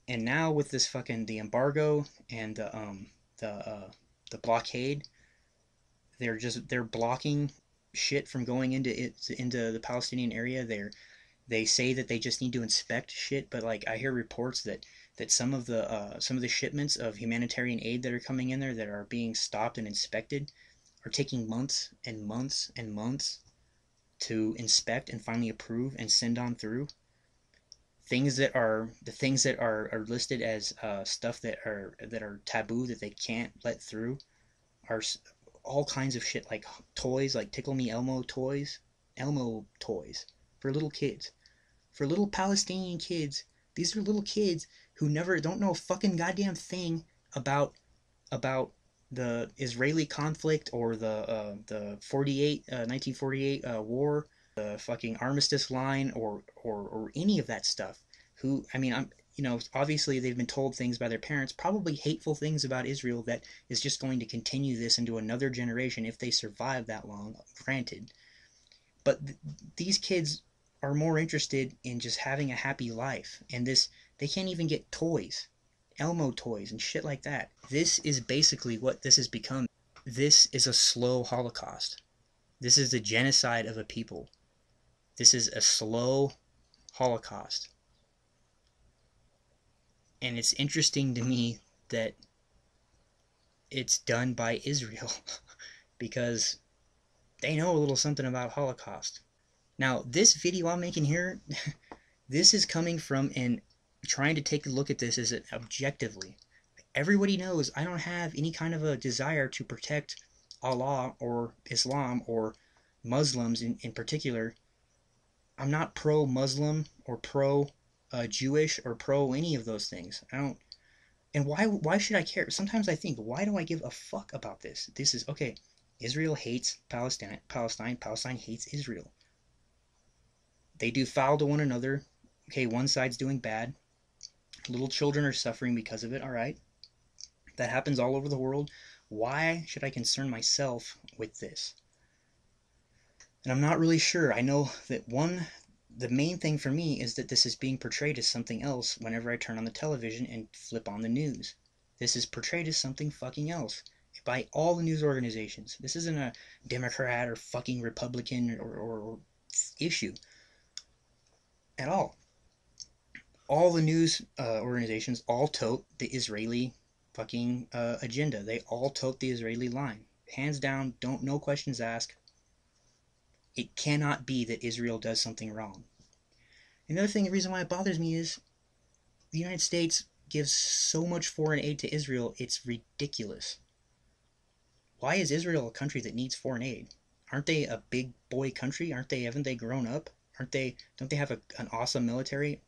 And now with this fucking the embargo and the the blockade, they're blocking shit from going into the Palestinian area. They say that they just need to inspect shit, but like I hear reports that some of the shipments of humanitarian aid that are coming in there that are being stopped and inspected are taking months and months and months to inspect and finally approve and send on through. Things that are listed as stuff that are taboo that they can't let through are all kinds of shit like toys, like Tickle Me Elmo toys for little kids, for little Palestinian kids. These are little kids who never don't know a fucking goddamn thing about about the Israeli conflict or the 1948 war, the fucking armistice line, or any of that stuff. Who I mean, I'm obviously they've been told things by their parents, probably hateful things about Israel that is just going to continue this into another generation if they survive that long. Granted, but these kids are more interested in just having a happy life, and this they can't even get toys, Elmo toys and shit like that. This is basically what this has become. This is a slow Holocaust. This is the genocide of a people. This is a slow Holocaust. And it's interesting to me that it's done by Israel because they know a little something about Holocaust. Now, this video I'm making here, this is coming from and trying to take a look at this as it objectively. Everybody knows I don't have any kind of a desire to protect Allah or Islam or Muslims in particular. I'm not pro-Muslim or pro-Jewish or pro any of those things. I don't. And why should I care? Sometimes I think, why do I give a fuck about this? This is okay. Israel hates Palestine. Palestine hates Israel. They do foul to one another. Okay, one side's doing bad. Little children are suffering because of it. All right. That happens all over the world. Why should I concern myself with this? And I'm not really sure. I know that the main thing for me is that this is being portrayed as something else whenever I turn on the television and flip on the news. This is portrayed as something fucking else by all the news organizations. This isn't a Democrat or fucking Republican or issue at all. All the news organizations all tote the Israeli fucking agenda. They all tote the Israeli line. Hands down, no questions asked. It cannot be that Israel does something wrong. Another thing, the reason why it bothers me is the United States gives so much foreign aid to Israel, it's ridiculous. Why is Israel a country that needs foreign aid? Aren't they a big boy country? Haven't they grown up? Don't they have an awesome military?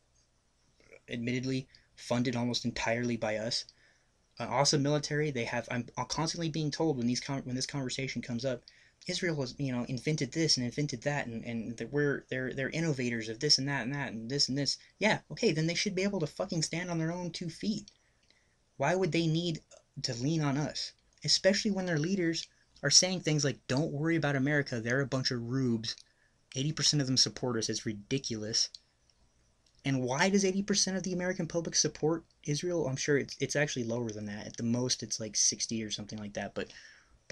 Admittedly, funded almost entirely by us. An awesome military. They have. I'm constantly being told when this conversation comes up, Israel has invented this and invented that, and they're innovators of this and that and that and this and this. Yeah, okay, then they should be able to fucking stand on their own 2 feet. Why would they need to lean on us? Especially when their leaders are saying things like, "Don't worry about America. They're a bunch of rubes. 80% of them support us. It's ridiculous." And why does 80% of the American public support Israel? I'm sure it's actually lower than that. At the most, it's like 60 or something like that. But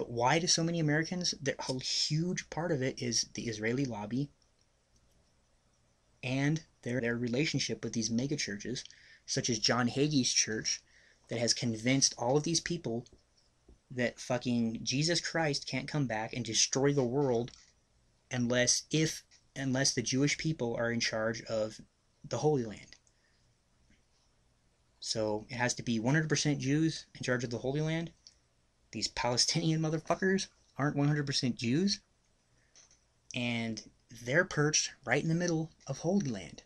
why do so many Americans? A huge part of it is the Israeli lobby and their relationship with these mega churches, such as John Hagee's church, that has convinced all of these people that fucking Jesus Christ can't come back and destroy the world unless the Jewish people are in charge of the Holy Land. So it has to be 100% Jews in charge of the Holy Land. These Palestinian motherfuckers aren't 100% Jews, and they're perched right in the middle of Holy Land.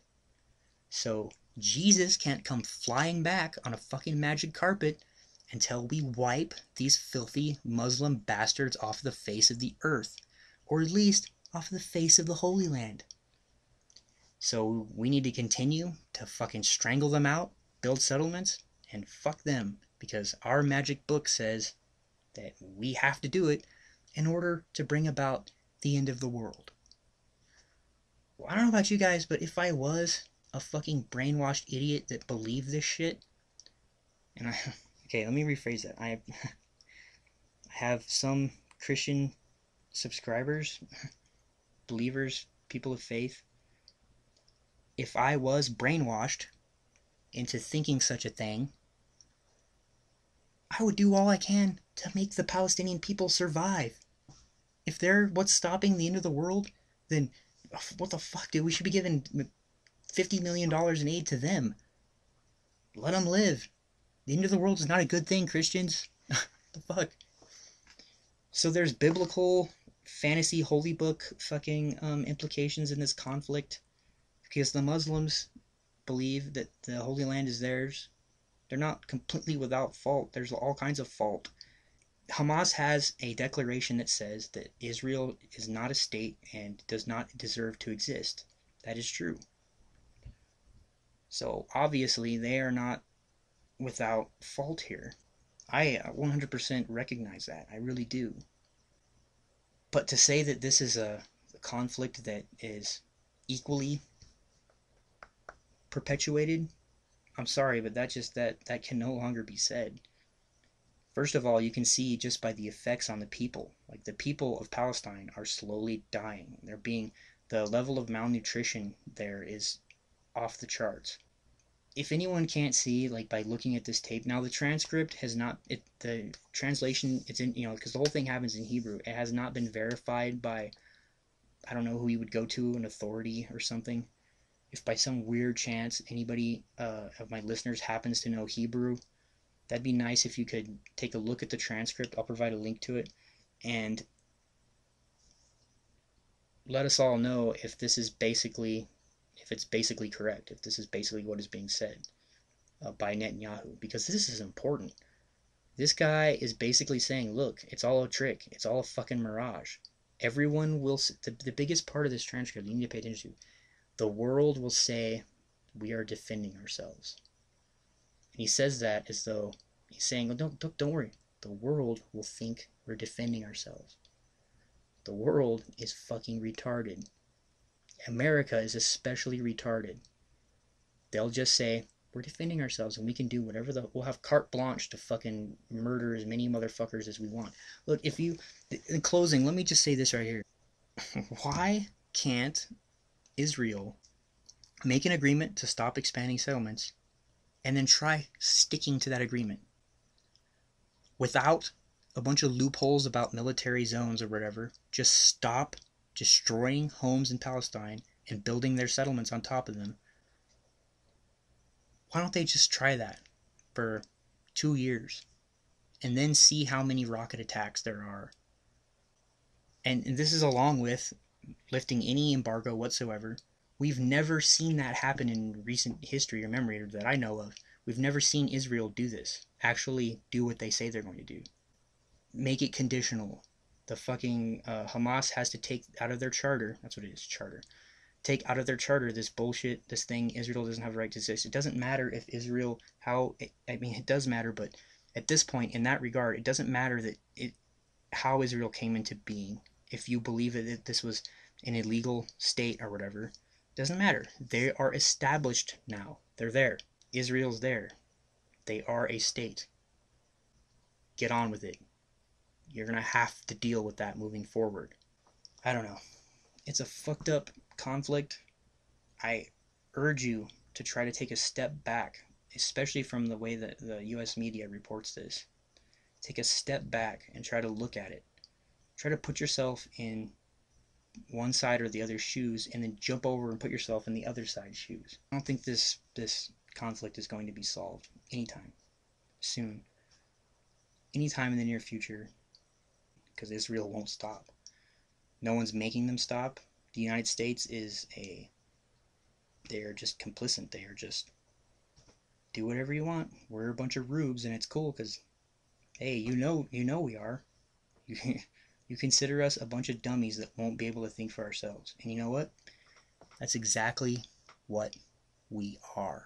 So Jesus can't come flying back on a fucking magic carpet until we wipe these filthy Muslim bastards off the face of the earth, or at least off the face of the Holy Land. So we need to continue to fucking strangle them out, build settlements, and fuck them, because our magic book says that we have to do it in order to bring about the end of the world. Well, I don't know about you guys, but if I was a fucking brainwashed idiot that believed this shit, and okay, let me rephrase that. I have some Christian subscribers, believers, people of faith. If I was brainwashed into thinking such a thing, I would do all I can to make the Palestinian people survive. If they're what's stopping the end of the world, then what the fuck, dude? We should be giving $50 million in aid to them. Let them live. The end of the world is not a good thing, Christians. The fuck? So there's biblical, fantasy, holy book fucking implications in this conflict. Because the Muslims believe that the Holy Land is theirs. They're not completely without fault. There's all kinds of fault. Hamas has a declaration that says that Israel is not a state and does not deserve to exist. That is true. So obviously they are not without fault here. I 100% recognize that. I really do. But to say that this is a conflict that is equally perpetuated, I'm sorry, but that can no longer be said. First of all, you can see just by the effects on the people. Like, the people of Palestine are slowly dying. The level of malnutrition there is off the charts. If anyone can't see, like, by looking at this tape, now the transcript has not, the translation, it's in, because the whole thing happens in Hebrew. It has not been verified by, I don't know who you would go to, an authority or something. If by some weird chance anybody of my listeners happens to know Hebrew, that'd be nice if you could take a look at the transcript. I'll provide a link to it. And let us all know if it's basically correct, if this is basically what is being said by Netanyahu. Because this is important. This guy is basically saying, look, it's all a trick. It's all a fucking mirage. Everyone will... The biggest part of this transcript you need to pay attention to. The world will say we are defending ourselves. And he says that as though he's saying, oh, don't worry. The world will think we're defending ourselves. The world is fucking retarded. America is especially retarded. They'll just say, we're defending ourselves and we can do whatever we'll have carte blanche to fucking murder as many motherfuckers as we want. Look, in closing, let me just say this right here. Why can't Israel make an agreement to stop expanding settlements and then try sticking to that agreement without a bunch of loopholes about military zones or whatever? Just stop destroying homes in Palestine and building their settlements on top of them. Why don't they just try that for 2 years and then see how many rocket attacks there are? And this is along with lifting any embargo whatsoever. We've never seen that happen in recent history or memory that I know of. We've never seen Israel do this. Actually do what they say they're going to do. Make it conditional. The fucking Hamas has to take out of their charter, that's what it is, charter. Take out of their charter this bullshit, this thing, Israel doesn't have a right to exist. It doesn't matter if Israel, it does matter, but at this point, in that regard, it doesn't matter how Israel came into being. If you believe that this was an illegal state or whatever, it doesn't matter. They are established now. They're there. Israel's there. They are a state. Get on with it. You're going to have to deal with that moving forward. I don't know. It's a fucked up conflict. I urge you to try to take a step back, especially from the way that the U.S. media reports this. Take a step back and try to look at it. Try to put yourself in one side or the other's shoes and then jump over and put yourself in the other side's shoes. I don't think this conflict is going to be solved anytime soon. Anytime in the near future, because Israel won't stop. No one's making them stop. The United States they are just complicit. They are just, do whatever you want. We're a bunch of rubes and it's cool because, hey, you know we are. You consider us a bunch of dummies that won't be able to think for ourselves. And you know what? That's exactly what we are.